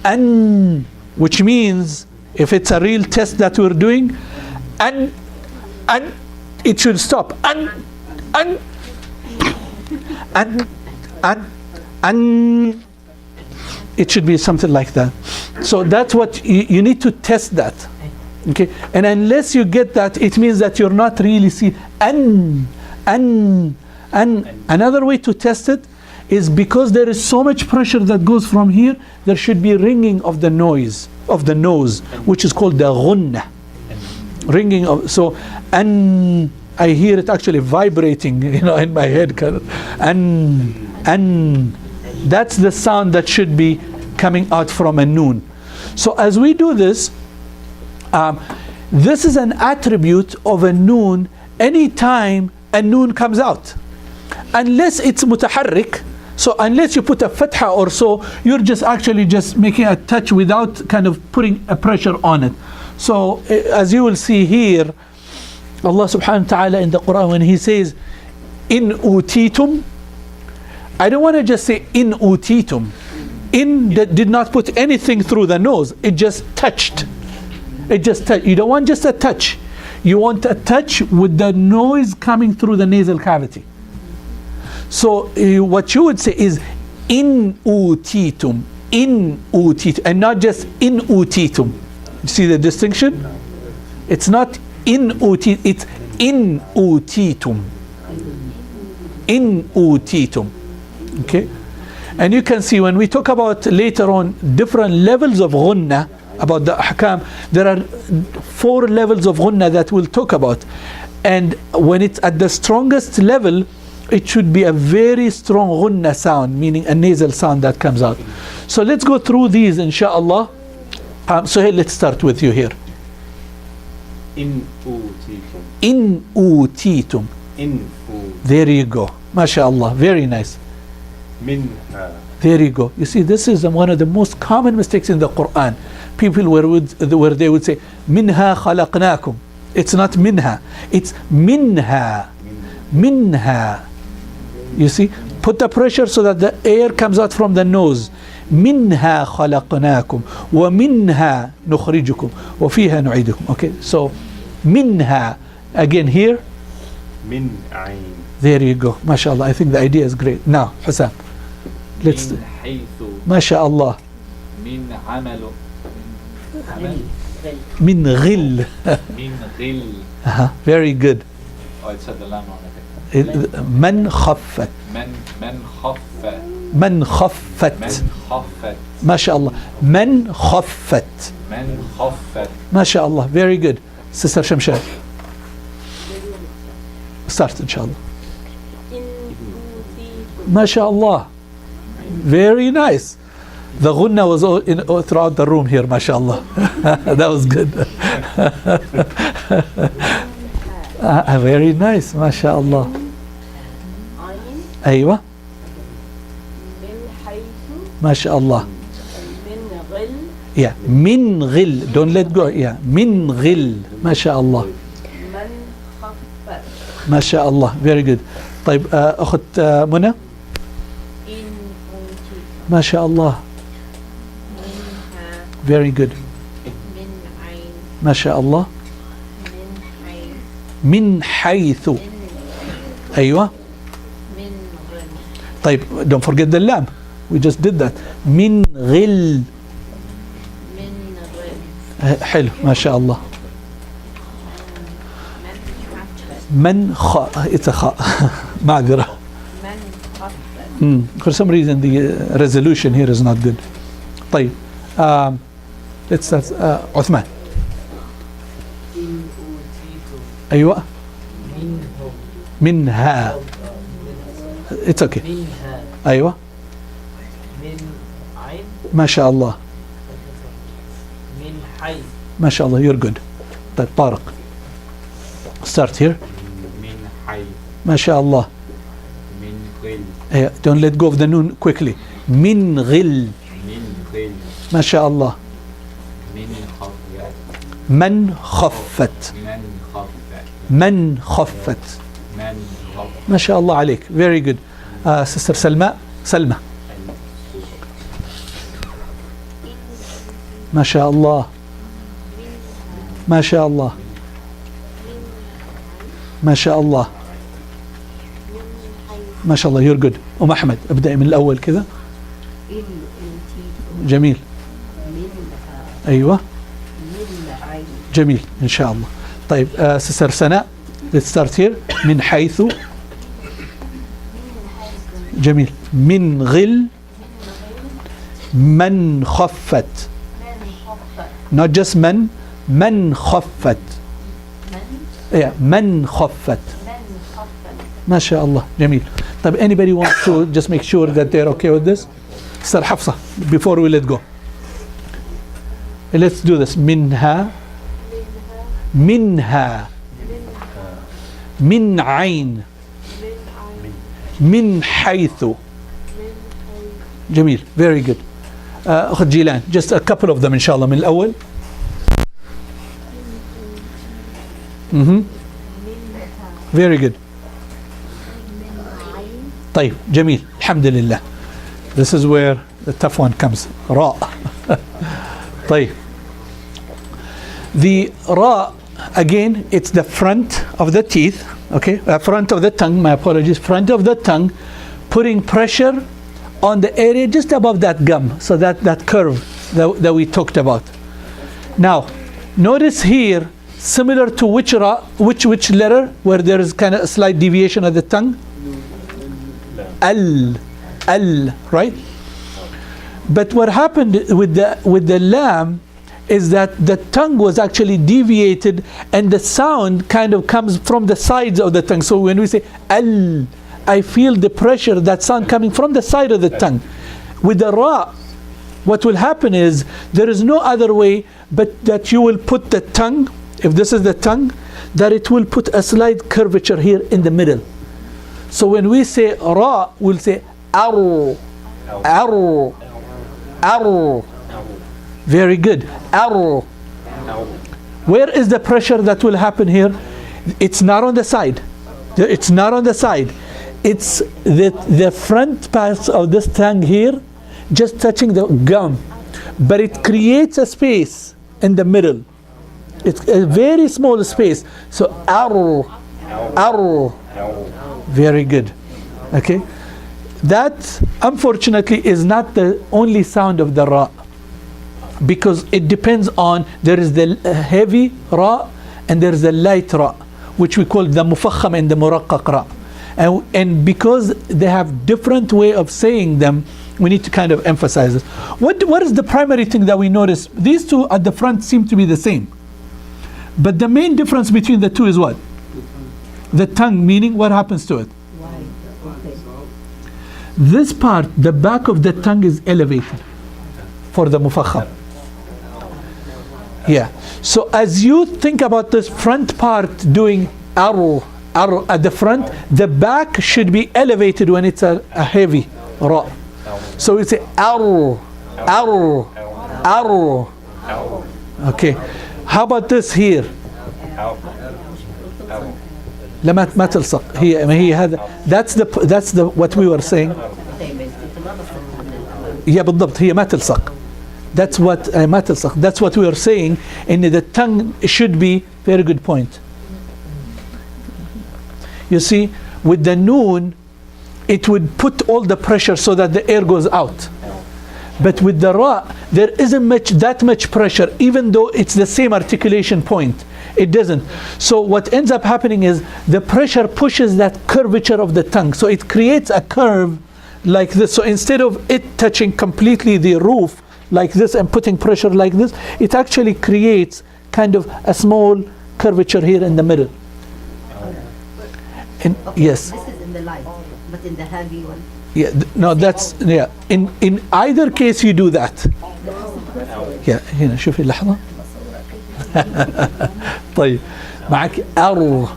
an, which means if it's a real test that we're doing, an, it should stop. An, it should be something like that. So that's what you need to test that. Okay, and unless you get that, it means that you're not really seeing. Another way to test it is because there is so much pressure that goes from here, there should be ringing of the nose, which is called the ghunnah. Ringing of, so I hear it actually vibrating, in my head. That's the sound that should be coming out from a noon. So as we do this, this is an attribute of a noon anytime a noon comes out. Unless it's mutaharrik, so unless you put a fatha or so, you're just actually just making a touch without kind of putting a pressure on it. So as you will see here, Allah subhanahu wa ta'ala in the Quran, when he says in utitum, I don't want to just say in utitum. In did not put anything through the nose, it just touched. You don't want just a touch, you want a touch with the noise coming through the nasal cavity. So what you would say is in utitum, and not just in utitum. You see the distinction? It's not in utitum, it's in utitum. In utitum. Okay? And you can see when we talk about later on different levels of ghunnah, about the ahkam, there are 4 levels of ghunnah that we'll talk about. And when it's at the strongest level, it should be a very strong ghunnah sound, meaning a nasal sound that comes out. So let's go through these, inshallah. So here, let's start with you here. In utitum. In utitum. There you go. MashaAllah. Very nice. Minha. There you go. You see, this is one of the most common mistakes in the Quran. People where they would say, Minha khalaqnakum. It's not minha. It's minha. Minha. You see, put the pressure so that the air comes out from the nose. Minha khalaqnakum wa minha nukhrijukum wa fiha nu'idukum. Okay, so minha again here. Min ayn. There you go. MashaAllah. I think the idea is great. Now, Hussam, let's. Min haythu. MashaAllah. Min amalu. Min ghil. Min ghil. Very good. Oh, it said the lam on it. Man khaffat. Man khaffat. Man khaffat. Man khaffat. MashaAllah. Man khaffat. Man khaffat. MashaAllah. Very good. Sister Shamshad. Start, inshallah. MashaAllah. Very nice. The ghunnah was all throughout the room here, MashaAllah. That was good. Very nice, MashaAllah. Aywa. MashaAllah. Yeah, min ghil. Don't let go. Yeah, min ghil. MashaAllah. MashaAllah. Very good. طيب أخت منى. MashaAllah. Very good. MashaAllah. من حيث. أيوة. طيب don't forget the lam. We just did that. من غل. حلو ما شاء الله. من it's a خاء. معذرة. For some reason the resolution here is not good. طيب let's start. عثمان. أيوة. منها. It's okay. أيوة. ما شاء الله. ما شاء الله. You're good. طيب طارق. Start here. ما شاء الله. Don't let go of the noon quickly. من غل. ما شاء الله. من خفت. من خفت. ما شاء الله عليك. Very good. Sister سلمى. ما شاء الله ما شاء الله ما شاء الله ما شاء الله. you're good. أم أحمد ابدأي من الأول كذا. جميل. أيوة جميل إن شاء الله. طيب سستر سناء let's start here. من حيث. جميل. من غل من خفت. not just من خفت. yeah من خفت. ما شاء الله جميل. طيب anybody wants to just make sure that they're okay with this? Sister Hafsa, before we let go. Let's do this. منها منها من عين من حيث. جميل. very good. أخت جيلان just a couple of them إن شاء الله من الأول. very good. طيب جميل الحمد لله. this is where the tough one comes. راء. طيب the راء again it's the front of the teeth, okay, front of the tongue, my apologies, front of the tongue, putting pressure on the area just above that gum, so that curve that we talked about. Now notice here, similar to which ra, which letter where there is kind of a slight deviation of the tongue? Al, right? But what happened with the lam is that the tongue was actually deviated and the sound kind of comes from the sides of the tongue. So when we say al, I feel the pressure, that sound coming from the side of the tongue. With the ra, what will happen is there is no other way but that you will put the tongue, if this is the tongue, that it will put a slight curvature here in the middle. So when we say ra, we'll say aru, aru, aru. Very good. Aru. Where is the pressure that will happen here? It's not on the side. It's not on the side. It's the front part of this tongue here, just touching the gum. But it creates a space in the middle. It's a very small space. So aru, aru. Very good. Okay. That unfortunately is not the only sound of the ra, because it depends on, there is the heavy ra and there is the light ra, which we call the mufakham and the muraqqaq ra. And because they have different way of saying them, we need to kind of emphasize this. What is the primary thing that we notice? These two at the front seem to be the same, but the main difference between the two is what? The tongue, meaning what happens to it? This part, the back of the tongue is elevated for the mufakham. Yeah. So as you think about this front part doing aru at the front, the back should be elevated when it's a heavy ra. So we say aru, aru, aru. Okay. How about this here? لما ما تلصق هي هذا. That's the what we were saying. Yeah, بالضبط هي ما تلصق. That's what ما تلصق. That's what we were saying. And the tongue should be, very good point. You see, with the noon, it would put all the pressure so that the air goes out. But with the ra, there isn't that much pressure, even though it's the same articulation point. It doesn't. So what ends up happening is the pressure pushes that curvature of the tongue. So it creates a curve like this. So instead of it touching completely the roof like this and putting pressure like this, it actually creates kind of a small curvature here in the middle. And yes. This is in the light, but in the heavy one. Yeah, no, that's, yeah. In either case you do that. Yeah, هنا شوفي اللحظة. طيب معك أر.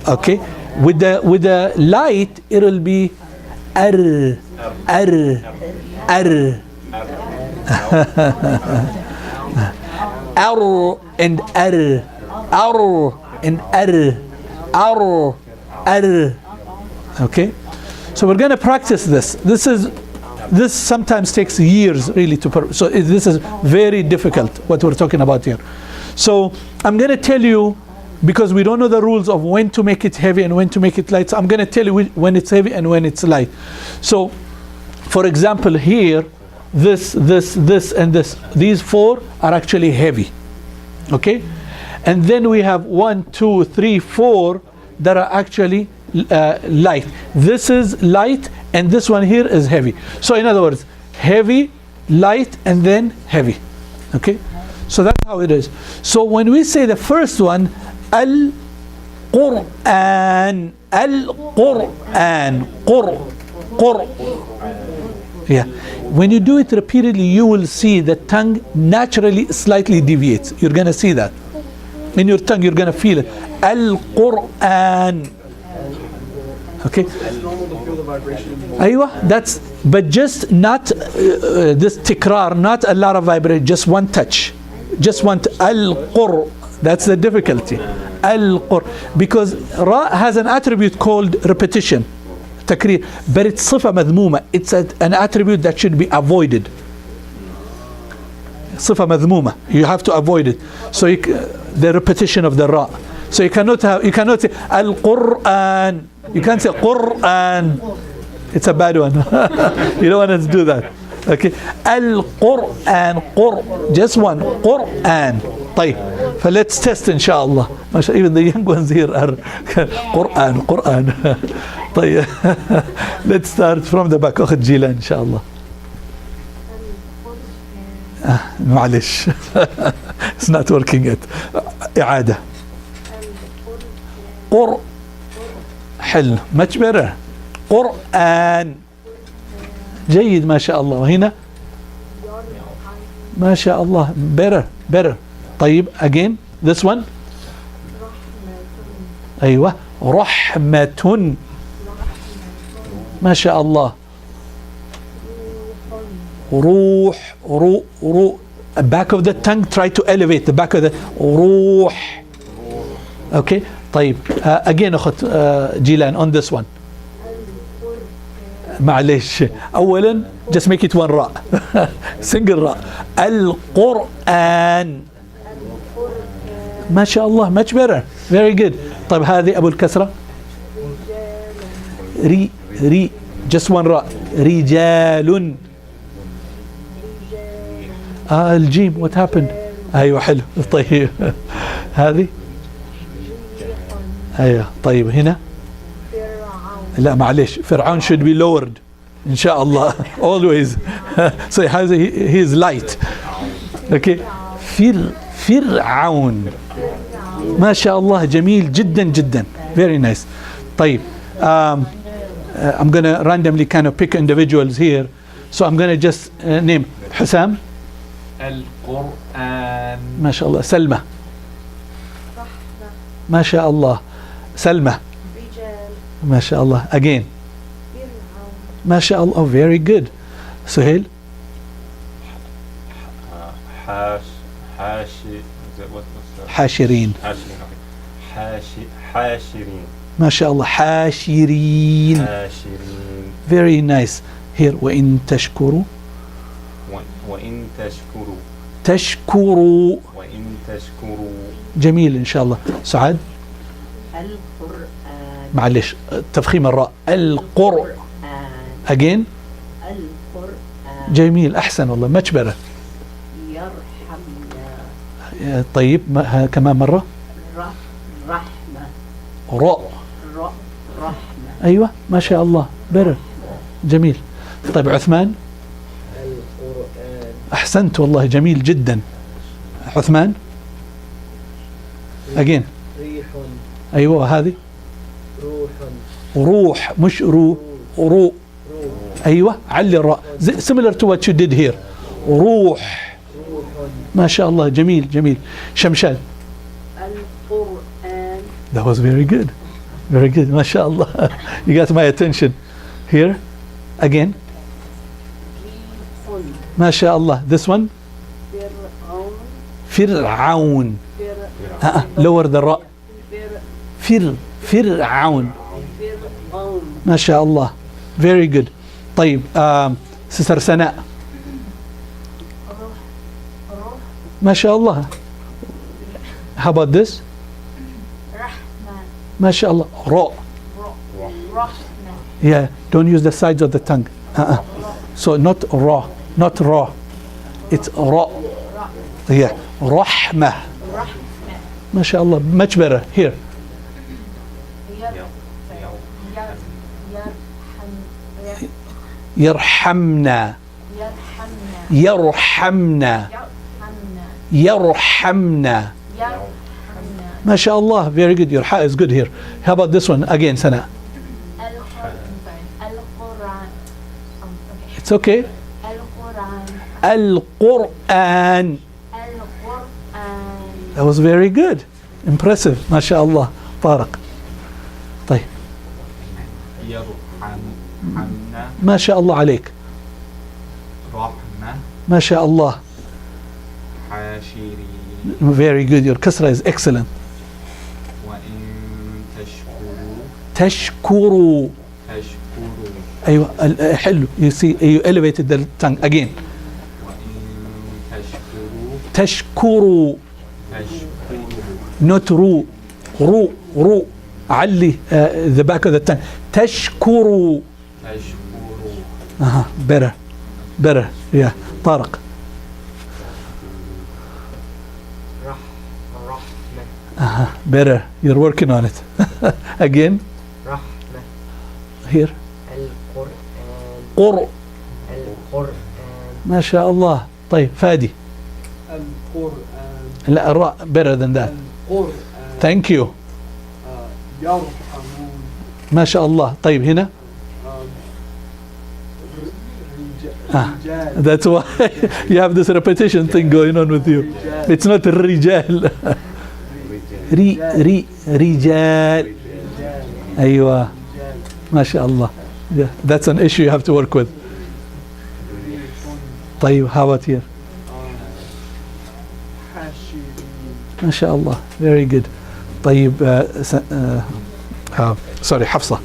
Okay. With the light it will be ar. Ar and ar. Ar and ar. Okay, so we're going to practice this. This is this sometimes takes years really so this is very difficult what we're talking about here. So I'm going to tell you, because we don't know the rules of when to make it heavy and when to make it light, so I'm going to tell you when it's heavy and when it's light. So for example here, this, and this, these four are actually heavy, okay? And then we have 1, 2, 3, 4 that are actually light. This is light and this one here is heavy. So in other words, heavy, light, and then heavy, okay? So that's how it is. So when we say the first one, Al-Qur'an, Al-Qur'an, Qur. Yeah. When you do it repeatedly, you will see the tongue naturally slightly deviates. You're going to see that. In your tongue, you're going to feel it. Al-Qur'an. Okay. It's normal to feel the vibration. Aywa, that's, but just not this tikrar, not a lot of vibration, just one touch. Just one, Al-Qur. That's the difficulty. Al-Qur. Because Ra has an attribute called repetition. Takrir, but it's صفة مذمومة. It's an attribute that should be avoided. صفة مذمومة. You have to avoid it. So the repetition of the Ra. So you cannot say Al-Qur'an. You can't say Qur'an. It's a bad one. You don't want to do that. Okay. Al-Qur'an. Just one. Qur'an. طيب. So let's test inshallah. Even the young ones here are Qur'an. طيب. Let's start from the back. أخذ جيلان إن شاء الله. معلش. It's not working yet. إعادة. حلو. Much better. قرآن. جيد ما شاء الله. وهنا ما شاء الله. Better. طيب again. This one. أيوة. رحمة. ما شاء الله. روح. Back of the tongue, try to elevate the back of the روح. Okay. طيب again أخت جيلان on this one. معليش. أولا just make it one راء. single راء. القرآن. ما شاء الله. much better. very good. طيب هذه أبو الكسرة. ري just one راء. رجال. الجيم what happened. أيوة حلو. طيب هذه. أيوة طيب هنا. لا معلش. فرعون should be lowered إن شاء الله always. So he is light. Okay. فرعون. ما شاء الله. جميل جدا. very nice. طيب I'm gonna randomly kind of pick individuals here, so I'm gonna just name حسام. القرآن. ما شاء الله. سلمى. ما شاء الله. سلمى. ما شاء الله. again. ما شاء الله. oh, very good. سهيل. حاشرين. ما شاء الله. حاشرين. very nice. here وإن تشكروا. تشكروا. جميل إن شاء الله. سعاد. القرآن. معلش تفخيم الراء. القرآن. again. القرآن. جميل. أحسن والله. much better. يرحمنا. طيب كمان مرة. رحمة. راء. رحمة. أيوة ما شاء الله. better. جميل. طيب عثمان. أحسنت والله. جميل جدا. عثمان. again. أيوة هذه. روح مش رو. أيوة علي الراء. similar to what you did here. روح. ما شاء الله. جميل. شمشاد. القرآن. that was very good. ما شاء الله. you got my attention. here again. ما شاء الله. this one. فرعون. lower the راء. فرعون. ما شاء الله. very good. طيب Sister Sana. روح MashaAllah. How about this? رحمة MashaAllah. Ra. رحمة Yeah, don't use the sides of the tongue. So not ra, not ra. It's ra. Yeah, rahmah. رحمة MashaAllah, much better. Here. يرحم يرحمنا. يرحمنا يرحمنا. يرحمنا يرحمنا. يرحمنا MashaAllah, very good. Your ha is good here. How about this one again, Sana? القرآن It's okay. القرآن Al-Qur'an. القرآن That was very good. Impressive. MashaAllah. Barak. طيب. يرحمنا ما شاء الله عليك. رحمة ما شاء الله. حاشرين Very good. Your kasra is excellent. وإن تشكروا تشكروا. تشكروا أيوة حلو. You see, you elevated the tongue again. وإن تشكروا تشكروا. تشكروا Not ru. Ru. Ru. علي the back of the tongue. تشكروا. تشكروا Better. Better. Yeah. طارق. رحمة Better. You're working on it. Again. رحمة Here. القرآن قر. القرآن ما شاء الله. طيب فادي. القرآن لا الراء better than that. القرآن Thank you. يرحمون ما شاء الله. طيب هنا. رجال That's why you have this repetition thing going on with you. It's not الرجال. رجال. أيوة. ما شاء الله. Yeah, that's an issue you have to work with. طيب how about here? حاشرين ما شاء الله. Very good. طيب sorry حفصة.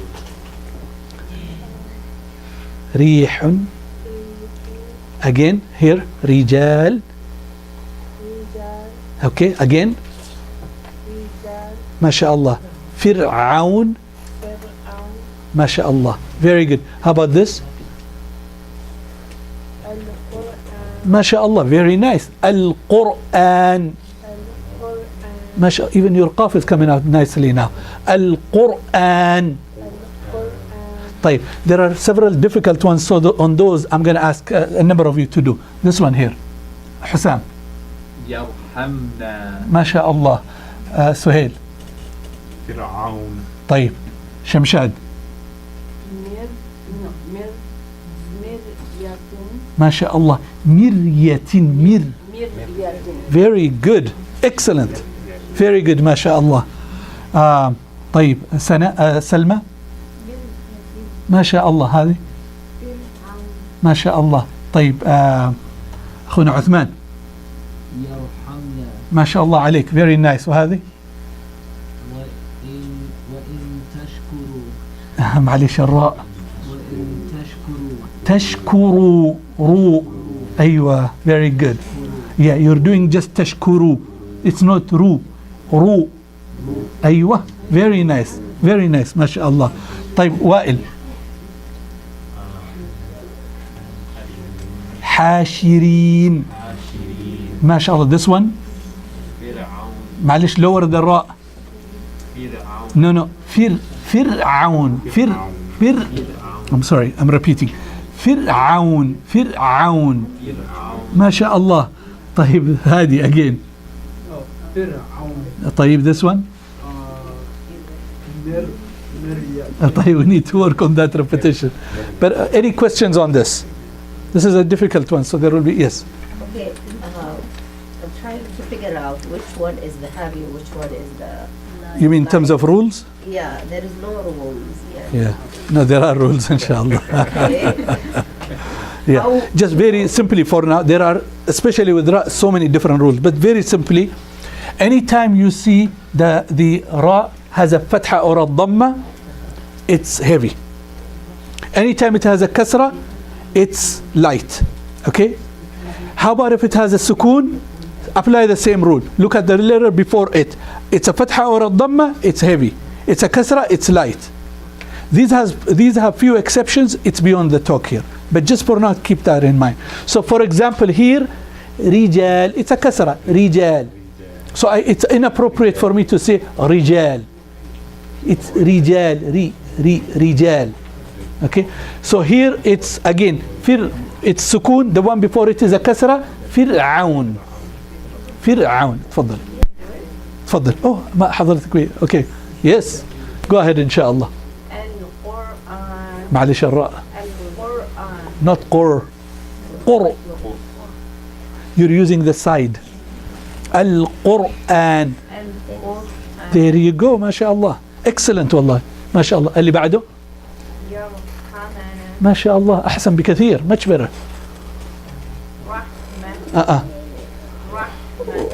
ريح. Again here. رجال. Okay again. ما شاء الله. فرعون. ما شاء الله. Very good. How about this? ما شاء الله. Very nice. القرآن. ما شاء even your qaf is coming out nicely now. القرآن. طيب there are several difficult ones, so on those I'm going to ask a number of you to do. This one here. حسام. يرحمنا ما شاء الله. سهيل. فرعون طيب شمشاد. ما شاء الله. مرية. Very good. Excellent. Very good. ما شاء الله. طيب سلمى. ما شاء الله. هذه ما شاء الله. طيب أخونا عثمان. يرحمنا ما شاء الله عليك. Very nice. وهذه وإن تشكروا معلش الراء. وإن تشكروا تشكروا. رو. أيوة. Very good. Yeah, you're doing just تشكروا. It's not رو. رو. أيوة. Very nice. Very nice. ما شاء الله. طيب وائل. حاشرين. ما شاء الله. This one. فرعون معلش lower the راء. فرعون No, no. فرعون. I'm sorry. I'm repeating. فرعون. فرعون ما شاء الله. طيب هذه again. فرعون طيب this one. مريم طيب we need to work on that repetition. But any questions on this? This is a difficult one, so there will be yes. Okay, I'm trying to figure out which one is the heavy, which one is the... You mean in terms of rules? Yeah, there is no rules. Yeah. No, there are rules, inshallah. Okay. Yeah. How- Just very simply for now, there are, especially with ra, so many different rules. But very simply, anytime you see the ra has a fatha or a dhamma, it's heavy. Anytime it has a kasra, it's light. Okay? How about if it has a sukoon? Apply the same rule. Look at the letter before it. It's a fatha or a dhamma, it's heavy. It's a kasra, it's light. These have few exceptions, it's beyond the talk here. But just for now, keep that in mind. So for example here, rijal, it's a kasra, rijal. So it's inappropriate for me to say rijal. It's rijal, rijal. Okay? So here it's again, it's sukoon, the one before it is a kasra, fir'aun. فرعون تفضل تفضل ما حضرتك اوكي يس جو اهيد ان شاء الله القرآن معلش الراء القرآن not قر you're using the side القرآن القرآن there you go ما شاء الله excellent والله ما شاء الله اللي بعده يرحمنا ما شاء الله احسن بكثير much better رحمة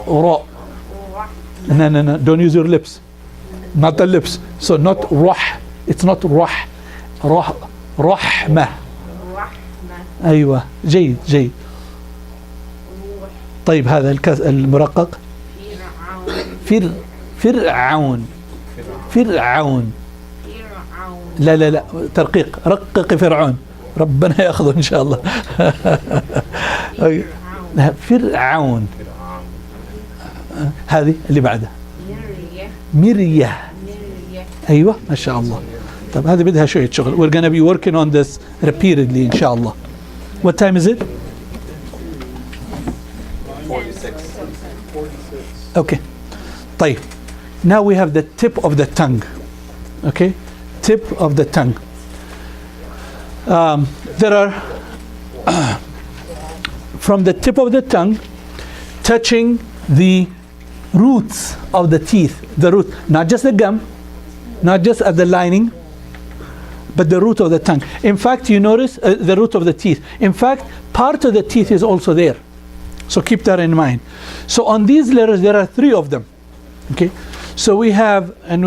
راء رحمة no don't use your lips not the lips so not رح it's not رح رحمة رحمة ايوه جيد روح طيب هذا المرقق فرعون فرعون فرعون لا ترقيق رقق فرعون ربنا ياخذه ان شاء الله فرعون هذه اللي بعدها مرية ايوه ما شاء الله طب هذه بدها شويه شغل we're gonna be working on this repeatedly ان شاء الله what time is it 46 okay طيب now we have the tip of the tongue okay tip of the tongue there are from the tip of the tongue touching the roots of the teeth, the root, not just the gum, not just at the lining, but the root of the tongue. In fact, you notice the root of the teeth. In fact, part of the teeth is also there. So keep that in mind. So on these letters, there are 3 of them. Okay. So we have, and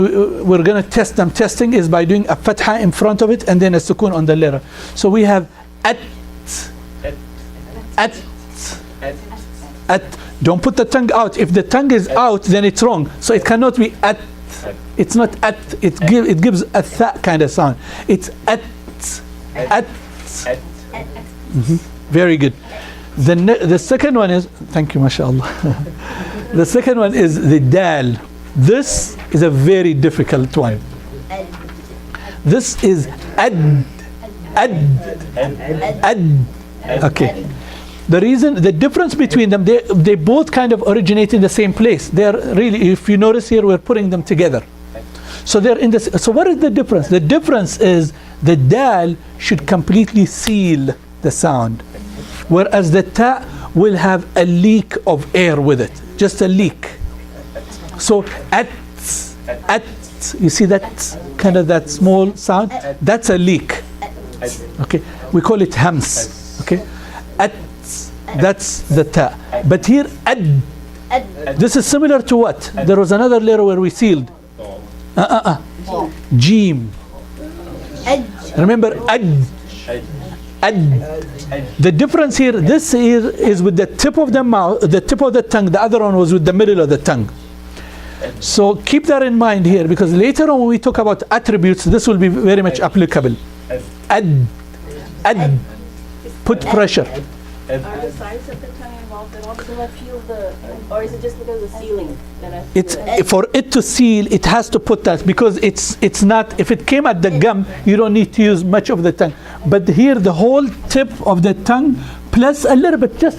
we're going to test them. Testing is by doing a fatha in front of it and then a sukoon on the letter. So we have at. Don't put the tongue out. If the tongue is out, then it's wrong. So it cannot be at. It's not at. It gives a th kind of sound. It's at. Very good. The second one is, thank you, mashallah. The second one is the dal. This is a very difficult one. This is ad. Okay. The difference between them, they both kind of originate in the same place. They're really, if you notice here, we're putting them together. So they're in this. So what is the difference? The difference is the dal should completely seal the sound, whereas the ta will have a leak of air with it, just a leak. So at, you see that kind of that small sound? That's a leak. Okay, we call it hams. Okay, at. That's the ta. But here, ad. This is similar to what? There was another letter where we sealed. Jeem. Remember, ad. The difference here, this here is with the tip of the mouth, the tip of the tongue. The other one was with the middle of the tongue. So keep that in mind here, because later on when we talk about attributes, this will be very much applicable. Ad. Put pressure. Are the sides of the tongue involved at all? Because I feel or is it just because of the sealing that I feel It's for it to seal, it has to put that, because it's not, if it came at the gum, you don't need to use much of the tongue. But here the whole tip of the tongue plus a little bit, just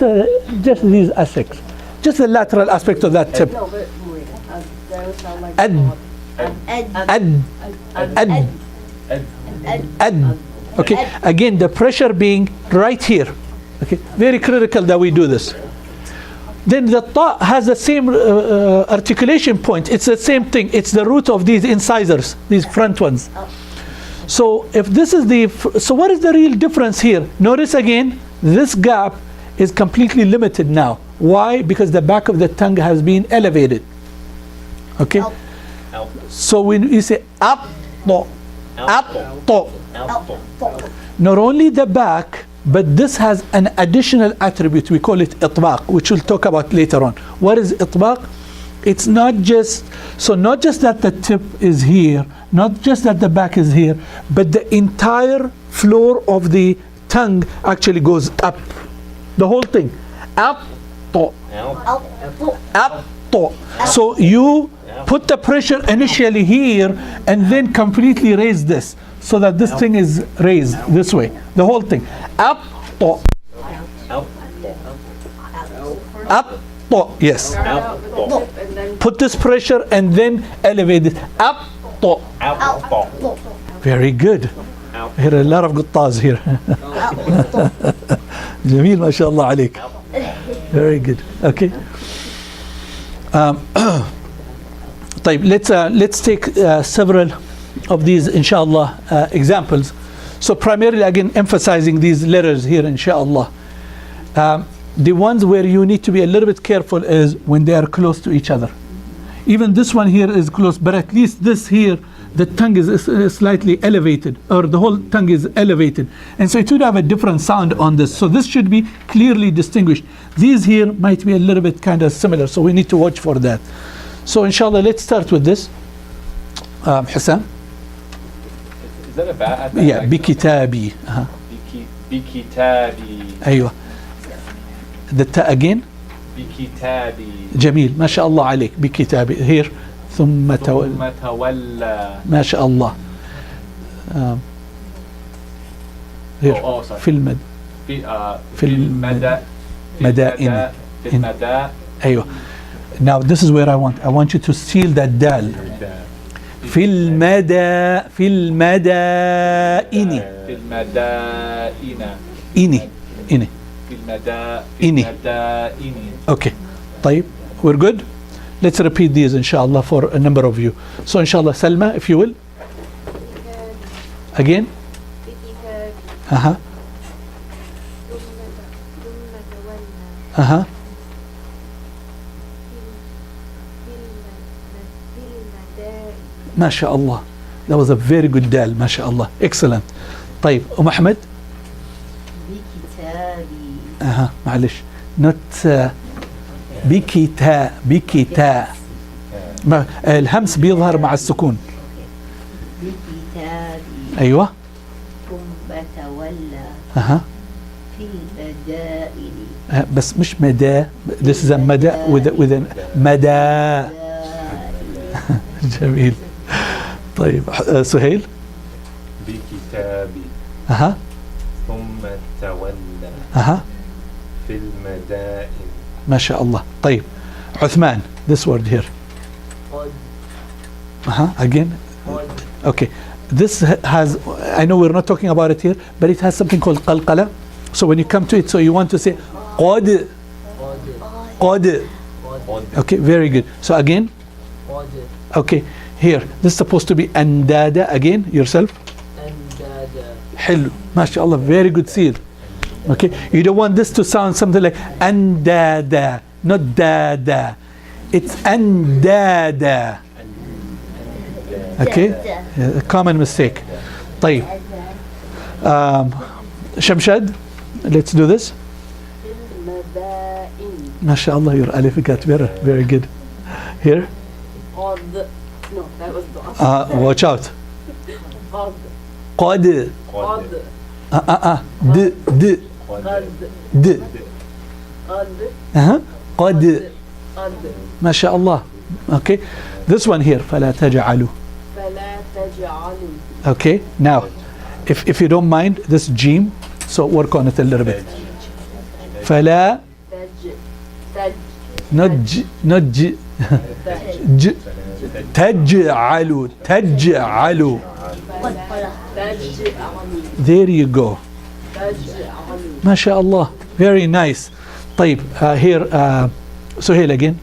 these aspects, just the lateral aspect of that tip. No, but that would sound like Ad. Okay, again the pressure being right here. Okay, very critical that we do this. Then the ta has the same articulation point. It's the same thing. It's the root of these incisors, these front ones. So if this is so what is the real difference here? Notice again, this gap is completely limited now. Why? Because the back of the tongue has been elevated. Okay? So when you say up, not only the back, But this has an additional attribute. We call it إطباق, which we'll talk about later on. What is إطباق? It's not just that the tip is here, not just that the back is here, but the entire floor of the tongue actually goes up. The whole thing. Up, to, up, to. So you put the pressure initially here and then completely raise this so that this thing is raised this way. The whole thing. Up, to. Up, to. Yes. Put this pressure and then elevate it. Up, to. Very good. Here are a lot of good ta's here. جميل ما شاء الله عليك. Very good. Okay. طيب, let's take several of these inshallah examples. So primarily again emphasizing these letters here inshallah. The ones where you need to be a little bit careful is when they are close to each other. Even this one here is close, but at least this here, the tongue is slightly elevated, or the whole tongue is elevated, and so it would have a different sound on this. So this should be clearly distinguished. These here might be a little bit kind of similar, so we need to watch for that. So inshallah, let's start with this. Hassan? Is that a bat? Yeah, بكتابي. بكتابي. أيوة. The ta again. بكتابي. جميل ما شاء الله عليك. بكتابي. Here. ثم تولى. ما شاء الله. Here. sorry. في المد. في المدى. مدائن. في المدى. أيوة. Now this is where I want you to seal that dal. في المدى. في المدائن. في المدائن. إني. إني. في المدائن. إني. Okay. طيب. We're good? Let's repeat these inshallah for a number of you. So inshallah, Salma, if you will. Again. Uh-huh. Uh-huh. ما شاء الله. That was a very good dal. ما شاء الله. Excellent. طيب, أحمد. بكتابي. أها, معلش. Not بكتا. الهمس بيظهر مع السكون. بكتابي. أيوة. ثم تولى. أها. في المدائن. بس مش مدى. This is a مدى with a مدى. جميل. طيب, سهيل. بكتابي. أها. ثم تولى. أها. في المدائن. ما شاء الله. طيب, عثمان, this word here. Again. Okay. This has, I know we're not talking about it here, but it has something called qalqala. So when you come to it, so you want to say qad. Qad. Okay, very good. So again. Okay, here. This is supposed to be andada. Again, yourself. حلو. ما شاء الله. Very good seal. Okay, you don't want this to sound something like andada, not dada. It's andada. Okay, a common mistake. طيب. Shamshad, let's do this. ما شاء الله, your alif got better. Very good. Here. No, that was the Watch out. قد. د. د. قد. ما شاء الله. Okay, this one here. فلا تجعلوا. Okay, now if you don't mind this jim, so work on it a little bit. فلا. not j. j. تجعلوا. تجعلوا. There you go. ما شاء الله. Very nice. طيب, here سهيل again.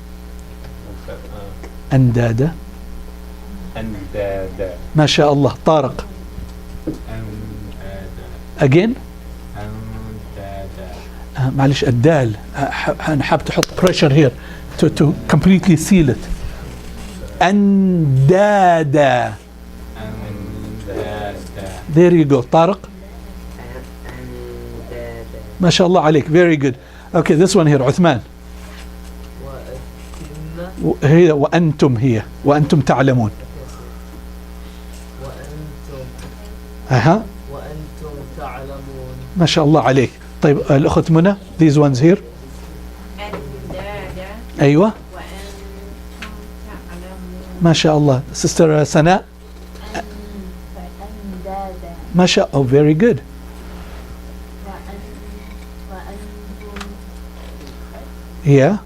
أندادة. أندادة. ما شاء الله. طارق. again. أندادة. معلش, الدال أنا حاب تحط pressure here to completely seal it. أندادة. أندادة. There you go. طارق. ما شاء الله عليك. Very good. Okay, this one here, عثمان. وأتم هي وأنتم هي وأنتم تعلمون. وأنتم أها وأنتم تعلمون. ما شاء الله عليك. طيب الأخت منى, these ones here. أندادا أيوة وأنتم تعلمون. ما شاء الله. Sister سناء. فأندادا ما شاء الله. Very good. وأنتم Yeah.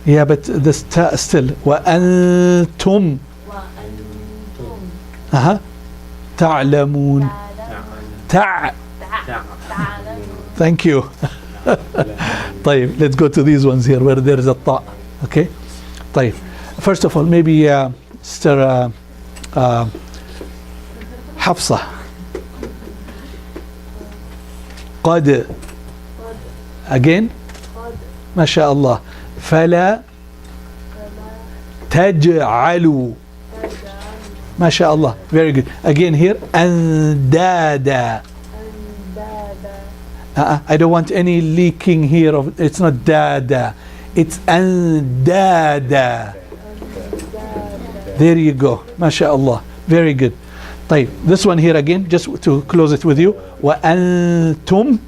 Yeah, but this still وأنتم وأنتم أها تعلمون. تع تعلمون. Thank you. طيب, let's go to these ones here where there is a طاء. Okay. طيب, first of all maybe Sister حفصة. قد again ما شاء الله. فلا تجعلوا ما شاء الله. Very good. Again here أندادا. I don't want any leaking here of it's not dada, it's أندادا. There you go. ما شاء الله. Very good. طيب, this one here again, just to close it with you. وأنتم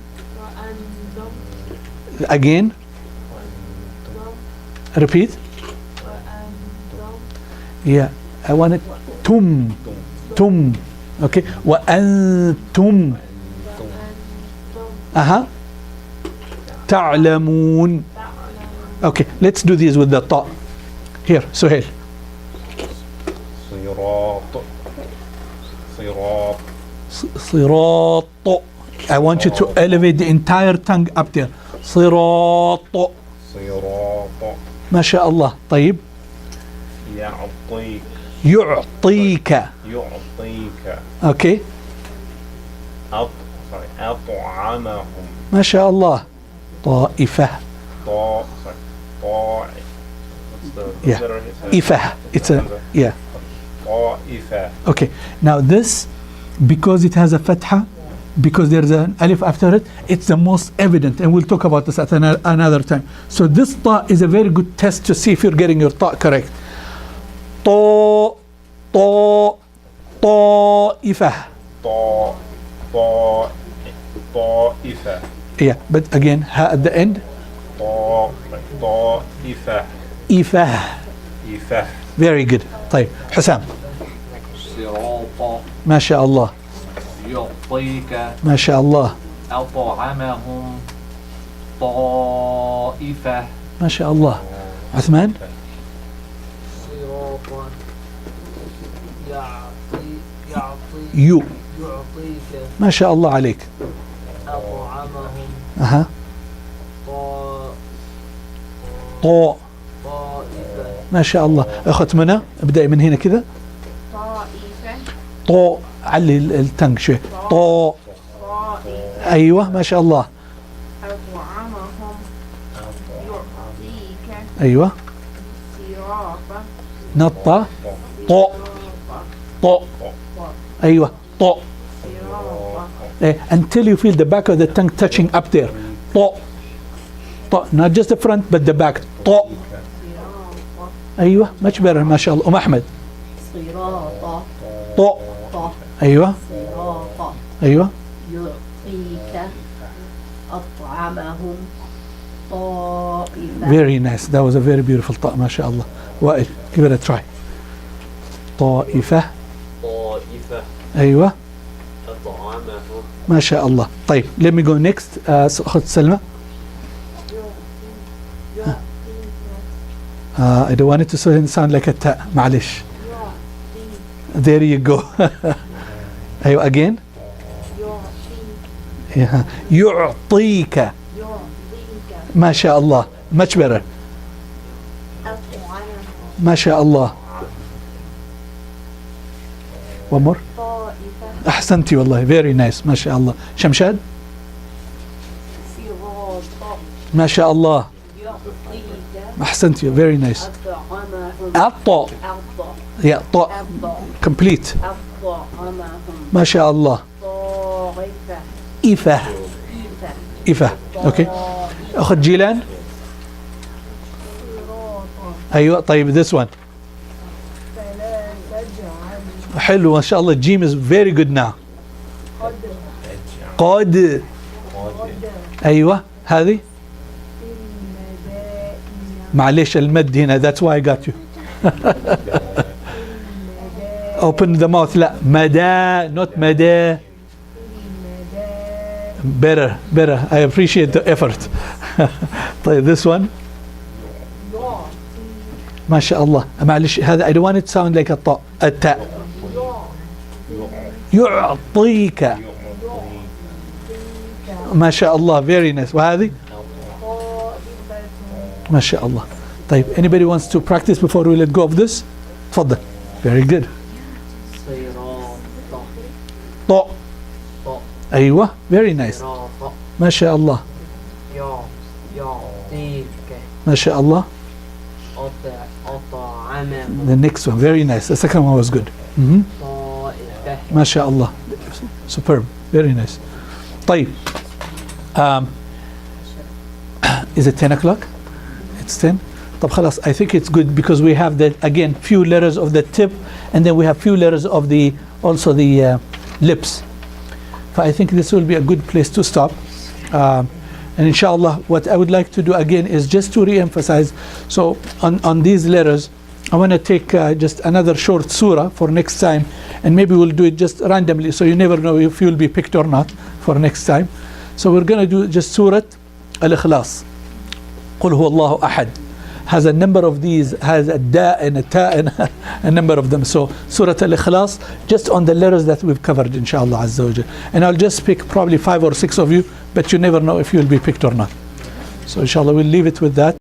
again. Repeat. Yeah, I want it. Tum. Okay. وأنتم تعلمون. Okay, let's do this with the ta. Here, Suhail. صراط صراط صراط. I want you to elevate the entire tongue up there. صراط. صراط ما شاء الله. طيب. يعطيك يعطيك. يعطيك Okay. أطعمهم ما شاء الله. طائفة. طاع Yeah. إفة. It's a, yeah. طائفة. Okay. Now this, because it has a fatha, because there's an alif after it, it's the most evident, and we'll talk about this at another time. So this ta is a very good test to see if you're getting your ta correct. طائفة. طائفة. Yeah, but again, ha at the end. طائفة. إفة. إفة. Very good. طيب, حسام. صراط ما شاء الله. يعطيك ما شاء الله. أطعمهم طائفة ما شاء الله. عثمان. صراطا يعطيك ما شاء الله عليك. أطعمهم أها. طاء. طائفة. ما شاء الله. أخت منى, ابدأي من هنا كذا. طائفة طاء. علي التنق شوي. طاء. طائفة أيوة ما شاء الله. أطعمهم يعطيك أيوة. صراطا نطة. طاء. طاء. أيوة. طاء. صراطا Until you feel the back of the tongue touching up there. طاء. طاء. Not just the front but the back. طاء. أيوة. much better ما شاء الله. أحمد. صراطا طاء. طا أيوة. صراطا أيوة. يعطيك أطعمهم طائفة. Very nice. That was a very beautiful طاء ما شاء الله. وائل, give it a try. طائفة. طائفة. أيوة. أطعمهم. ما شاء الله. طيب, let me go next. أخت سلمى. I don't want it to sound like a ta. معلش. There you go. أيوة again. Yeah. يعطيك. يعطيك ما شاء الله. much better. أطعمهم ما شاء الله. one more. طائفة أحسنتي والله. very nice. ما شاء الله. شمشاد. صراطا ما شاء الله. يعطيك أحسنتي. very nice. أطعمهم أطاء. yeah. طاء. complete. أطعمهم ما شاء الله. طائفة إفة. طائفة. Okay. أخذ جيلان. أيوة طيب this one. حلو ما شاء الله. الجيم is very good now. قد. أيوة هذه. معليش المد هنا that's why I got you. open the mouth. لا مدى not مدى. better I appreciate the effort. طيب this one. ما شاء الله. معلش هذا I don't want it to sound like التاء. يعطيك. ما شاء الله very nice. وهذه ما شاء الله. طيب anybody wants to practice before we let go of this? تفضل. very good. طاء. أيوة very nice. ما شاء الله. ما شاء الله. the next one very nice. the second one was good. ما شاء الله. superb very nice. طيب is it 10 o'clock? It's 10. طب خلاص I think it's good because we have the again few letters of the tip and then we have few letters of the also the lips. So I think this will be a good place to stop. And inshallah what I would like to do again is just to re-emphasize. So on these letters I want to take just another short surah for next time, and maybe we'll do it just randomly so you never know if you'll be picked or not for next time. So we're going to do just Surah Al-Ikhlas. قل هو الله أحد has a number of these, has a da and a ta and a number of them. So Surah Al-Ikhlas just on the letters that we've covered inshallah Azza wa Jal. And I'll just pick probably 5 or 6 of you, but you never know if you'll be picked or not. So inshallah we'll leave it with that.